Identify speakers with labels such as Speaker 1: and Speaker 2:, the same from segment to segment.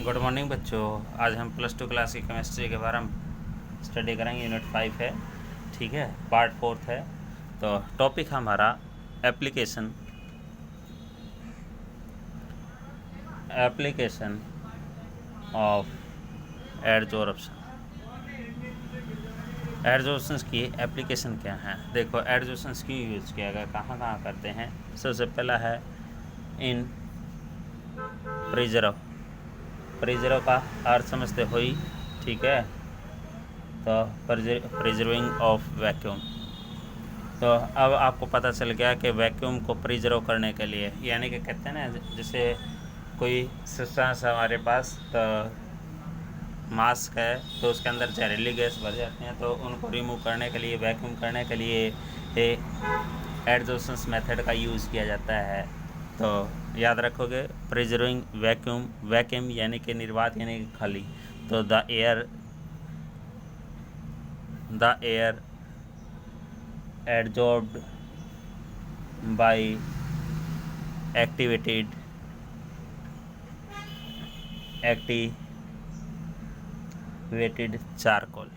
Speaker 1: Good morning बच्चों। आज हम +2 क्लास की केमिस्ट्री के बारे में स्टडी करेंगे। यूनिट 5 है, ठीक है, पार्ट 4 है। तो टॉपिक हमारा एप्लीकेशन ऑफ एडजॉर्प्शन। एडजॉर्प्शंस की एप्लीकेशन क्या है? देखो, एडजॉर्प्शंस क्यों यूज़ किया गया, कहाँ कहाँ करते हैं। सबसे पहला है इन प्रिजर्व का अर्थ समझते हुई, ठीक है। तो प्रिजर्विंग ऑफ वैक्यूम। तो अब आपको पता चल गया कि वैक्यूम को प्रिजर्व करने के लिए, यानी कि कहते हैं ना, जैसे कोई सब्सटेंस है हमारे पास, तो मास्क है तो उसके अंदर जहरीली गैस भर जाती हैं, तो उनको रिमूव करने के लिए, वैक्यूम करने के लिए एडजॉर्प्शन मेथड का यूज़ किया जाता है। तो याद रखोगे, प्रिजर्विंग वैक्यूम यानी कि निर्वात यानी कि खाली। तो the air adsorbed by activated charcoal.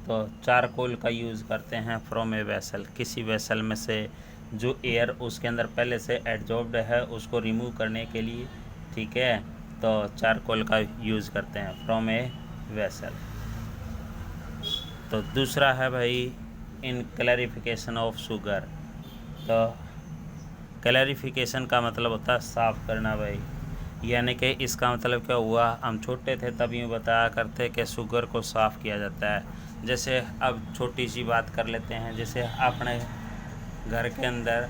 Speaker 1: तो चारकोल का यूज़ करते हैं फ्रॉम ए वेसल, किसी वेसल में से जो एयर उसके अंदर पहले से एडजॉर्ब्ड है उसको रिमूव करने के लिए, ठीक है। तो चारकोल का यूज़ करते हैं फ्रॉम ए वेसल। तो दूसरा है भाई इन क्लैरिफिकेशन ऑफ शुगर। तो क्लैरिफिकेशन का मतलब होता है साफ़ करना भाई, यानी कि इसका मतलब क्या हुआ, हम छोटे थे तब यूँ बताया करते कि शुगर को साफ़ किया जाता है। जैसे अब छोटी सी बात कर लेते हैं, जैसे अपने घर के अंदर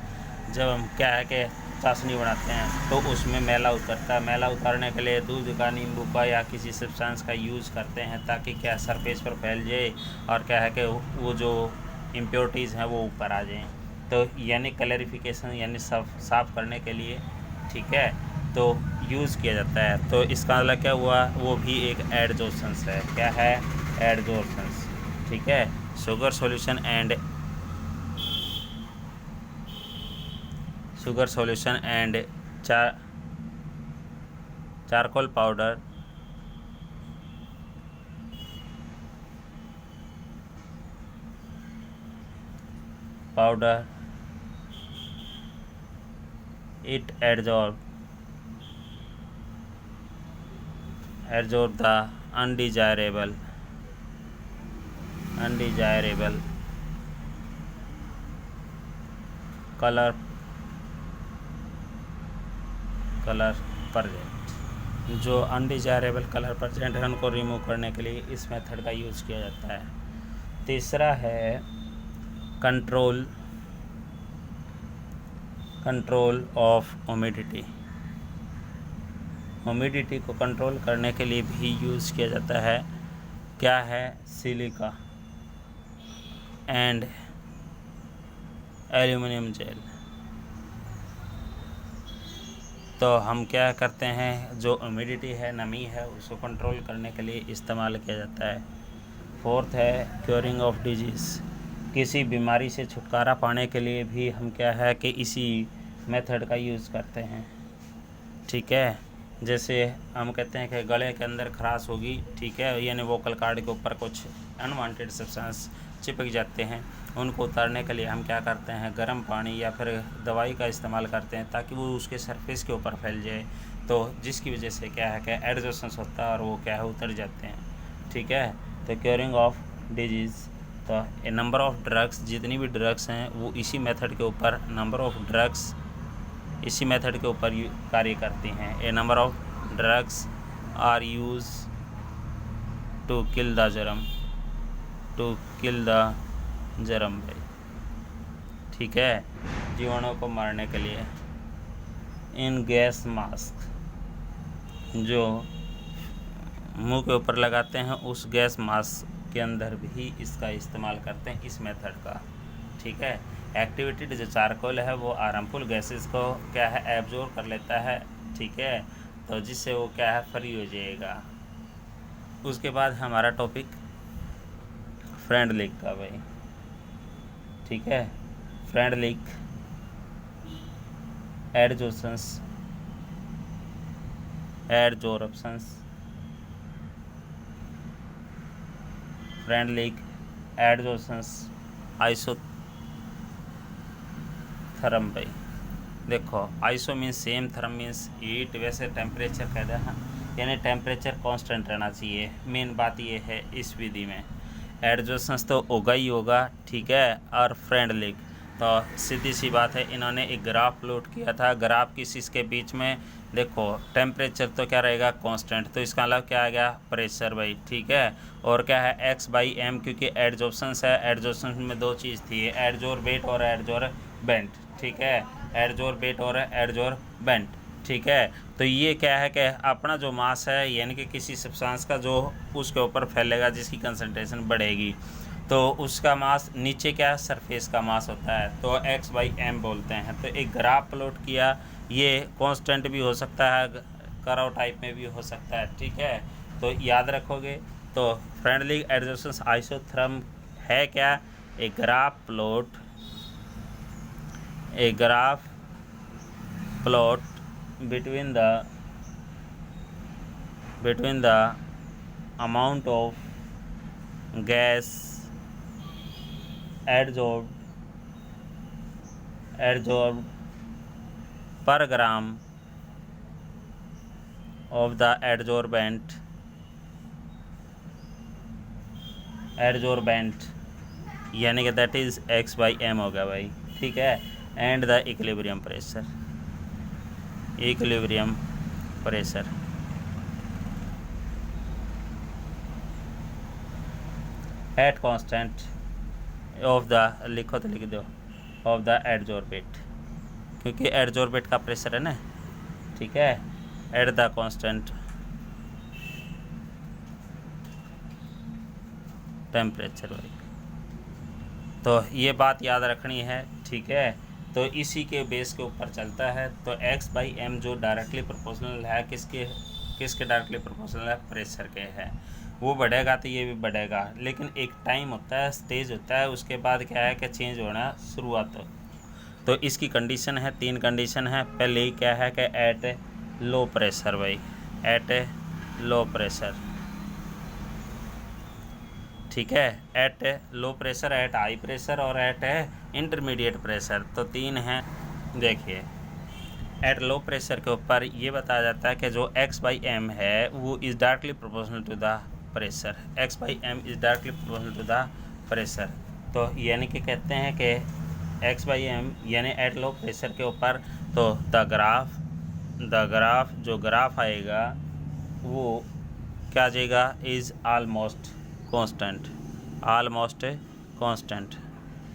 Speaker 1: जब हम क्या है कि चाशनी बनाते हैं तो उसमें मैला उतरता है। मैला उतारने के लिए दूध का, नींबू का या किसी सब्सटेंस का यूज़ करते हैं ताकि क्या सरफेस पर फैल जाए और क्या है कि वो जो इम्प्योरिटीज़ हैं वो ऊपर आ जाएं। तो यानी क्लैरिफिकेशन यानी साफ़ करने के लिए, ठीक है, तो यूज़ किया जाता है। तो इसका मतलब क्या हुआ, वो भी एक एडजॉर्प्शंस है। क्या है? एडजॉर्प्शंस, ठीक है। Sugar solution and charcoal powder it adsorb the undesirable color present. जो अनडिजायरेबल कलर प्रेजेंट है उनको रिमूव करने के लिए इस मेथड का यूज़ किया जाता है। तीसरा है कंट्रोल ऑफ ह्यूमिडिटी को कंट्रोल करने के लिए भी यूज़ किया जाता है। क्या है? Silica and aluminium gel. तो हम क्या करते हैं, जो ह्यूमिडिटी है, नमी है, उसको कंट्रोल करने के लिए इस्तेमाल किया जाता है। फोर्थ है क्योरिंग ऑफ डिजीज़। किसी बीमारी से छुटकारा पाने के लिए भी हम क्या है कि इसी मेथड का यूज़ करते हैं, ठीक है। जैसे हम कहते हैं कि गले के अंदर खराश होगी, ठीक है, यानी वोकल कार्ड के ऊपर कुछ अनवांटेड सब्सटेंस चिपक जाते हैं, उनको उतारने के लिए हम क्या करते हैं, गर्म पानी या फिर दवाई का इस्तेमाल करते हैं ताकि वो उसके सरफेस के ऊपर फैल जाए, तो जिसकी वजह से क्या है कि एडजॉर्प्शन होता है और वो क्या है उतर जाते हैं, ठीक है। तो क्योरिंग ऑफ डिजीज़, तो ए नंबर ऑफ ड्रग्स, जितनी भी ड्रग्स हैं वो इसी मेथड के ऊपर, नंबर ऑफ ड्रग्स इसी मेथड के ऊपर कार्य करती हैं। A number of drugs are use to kill the germ भाई, ठीक है, जीवाणुओं को मारने के लिए। इन गैस मास्क, जो मुंह के ऊपर लगाते हैं, उस गैस मास्क के अंदर भी इसका इस्तेमाल करते हैं, इस मेथड का, ठीक है। एक्टिवेटेड जो चारकोल है वो हार्मफुल गैसेस को क्या है एब्जॉर्ब कर लेता है, ठीक है, तो जिससे वो क्या है फ्री हो जाएगा। उसके बाद हमारा टॉपिक फ्रेंड लीक का भाई, ठीक है। Freundlich adsorptions adsorptions, Freundlich adsorptions, isotherm भाई। देखो iso means same, therm means heat, वैसे टेम्परेचर कह रहा है, यानी टेम्परेचर कांस्टेंट रहना चाहिए। मेन बात ये है इस विधि में। एडजॉर्प्शंस तो होगा ही होगा, ठीक है। और फ्रेंडली तो सीधी सी बात है, इन्होंने एक ग्राफ प्लॉट किया था, ग्राफ किस इसके बीच में, देखो टेम्परेचर तो क्या रहेगा कांस्टेंट, तो इसका मतलब क्या आ गया प्रेशर भाई, ठीक है। और क्या है x/m, क्योंकि एडजॉर्प्शंस है, एडजॉर्प्शंस में दो चीज़ थी, एडजॉर्बेट और एडजॉर्बेंट, ठीक है। एडजॉर्बेट और एडजॉर्बेंट, ठीक है। तो ये क्या है कि अपना जो मास है, यानी कि किसी सब्सटेंस का जो उसके ऊपर फैलेगा, जिसकी कंसंट्रेशन बढ़ेगी, तो उसका मास नीचे क्या है सरफेस का मास होता है, तो x/m बोलते हैं। तो एक ग्राफ प्लॉट किया, ये कांस्टेंट भी हो सकता है, कर्व टाइप में भी हो सकता है, ठीक है। तो याद रखोगे। तो फ्रेंडली एडजॉर्प्शंस आइसोथर्म है क्या, एक graph plot between the amount of gas adsorbed per gram of the adsorbent, यानी कि दैट इज x/m होगा भाई, ठीक है। And the equilibrium pressure at constant of the, लिखो तो लिख दो, ऑफ द एडजॉर्बेट, क्योंकि एडजॉर्बेट का प्रेशर है ना, ठीक है। एट द कांस्टेंट टेम्परेचर भाई, तो ये बात याद रखनी है, ठीक है। तो इसी के बेस के ऊपर चलता है। तो x/m जो डायरेक्टली प्रोपोर्शनल है, किसके डायरेक्टली प्रोपोर्शनल है, प्रेशर के है। वो बढ़ेगा तो ये भी बढ़ेगा, लेकिन एक टाइम होता है, स्टेज होता है, उसके बाद क्या है कि चेंज होना शुरुआत हो। तो इसकी कंडीशन है, 3 कंडीशन है। पहले ही क्या है कि एट लो प्रेशर भाई, एट लो प्रेशर, ठीक है। At low pressure, at high pressure और एट इंटरमीडिएट प्रेशर, तो 3 हैं। देखिए एट लो प्रेशर के ऊपर ये बताया जाता है कि जो x/m है वो is directly proportional to the pressure, x/m is directly proportional to the pressure. तो यानी कि कहते हैं कि x/m यानी एट लो प्रेशर के ऊपर, तो द ग्राफ जो ग्राफ आएगा वो क्या आ जाएगा, इज़ ऑलमोस्ट कांस्टेंट।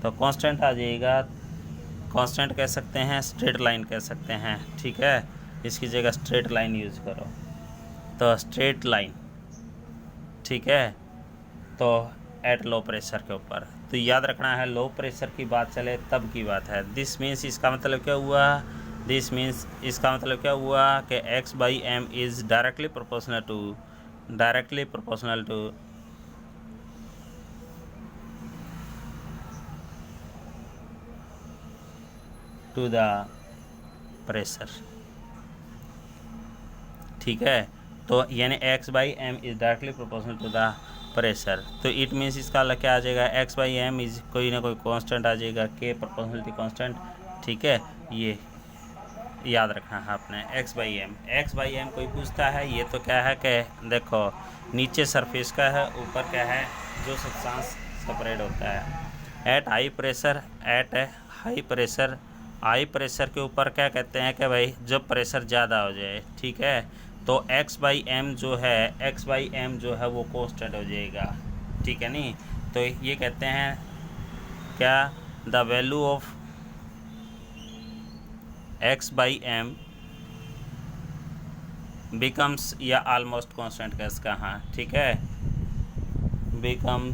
Speaker 1: तो कांस्टेंट आ जाएगा, कांस्टेंट कह सकते हैं, स्ट्रेट लाइन कह सकते हैं, ठीक है। इसकी जगह स्ट्रेट लाइन यूज़ करो, तो स्ट्रेट लाइन, ठीक है। तो एट लो प्रेशर के ऊपर, तो याद रखना है लो प्रेशर की बात चले तब की बात है। दिस मीन्स इसका मतलब क्या हुआ, कि x/m is directly proportional to the pressure, ठीक है। तो यानी x/m is directly proportional to the pressure. तो इट मीन्स इसका क्या आ जाएगा, x/m इज कोई ना कोई कांस्टेंट आ जाएगा, k प्रोपोर्शनलिटी कांस्टेंट, ठीक है। ये याद रखना है आपने, x/m कोई पूछता है, ये तो क्या है कि देखो नीचे सरफेस का है, ऊपर क्या है जो सब्सटेंस सेपरेट होता है। एट हाई प्रेशर के ऊपर क्या कहते हैं कि भाई जब प्रेशर ज़्यादा हो जाए, ठीक है, तो x/m जो है वो कांस्टेंट हो जाएगा, ठीक है नहीं। तो ये कहते हैं क्या, the value of x/m becomes, या ऑलमोस्ट कांस्टेंट का इसका, हाँ ठीक है, बिकम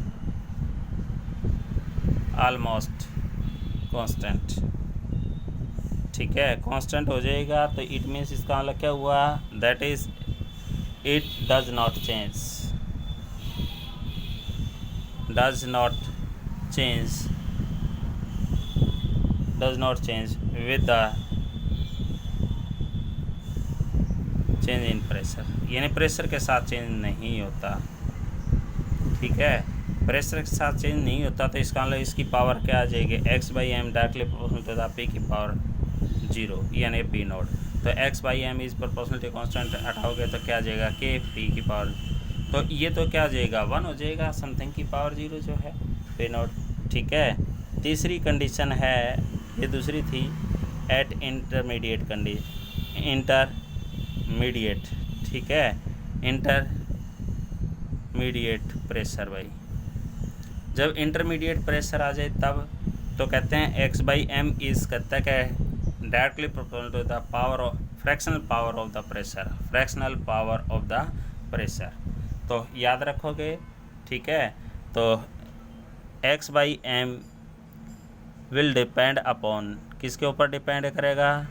Speaker 1: ऑलमोस्ट कांस्टेंट, ठीक है। कांस्टेंट हो जाएगा, तो इट मीन्स इसका मतलब क्या हुआ, that is it does not change change in pressure, यानी प्रेशर के साथ चेंज नहीं होता। ठीक है, प्रेशर के साथ चेंज नहीं होता तो इसका मतलब इसकी पावर क्या आ जाएगी, x/m directly proportional to the p की पावर 0 यानी p नोट। तो x/m इज प्रोपोर्शनल कांस्टेंट हटाओगे तो क्या आ जाएगा, k p की पावर। तो ये तो क्या आ जाएगा, 1 हो जाएगा, समथिंग की पावर 0 जो है p नोट। ठीक है, तीसरी कंडीशन है, ये दूसरी थी, एट इंटरमीडिएट ठीक है, इंटरमीडिएट प्रेशर भाई। जब इंटरमीडिएट प्रेशर आ जाए तब तो कहते हैं x/m इज कहता है कि directly proportional to the power of fractional power of the pressure. तो याद रखोगे। ठीक है, तो x/m विल डिपेंड अपॉन, किसके ऊपर डिपेंड करेगा,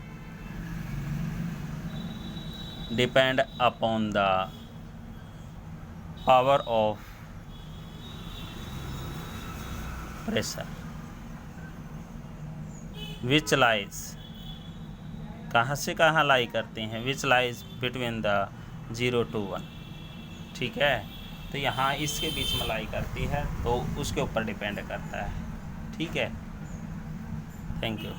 Speaker 1: depend upon the power of pressure which lies, कहाँ से कहाँ लाई करते हैं, which lies between the 0 to 1। ठीक है, तो यहाँ इसके बीच में लाई करती है तो उसके ऊपर डिपेंड करता है। ठीक है, थैंक यू।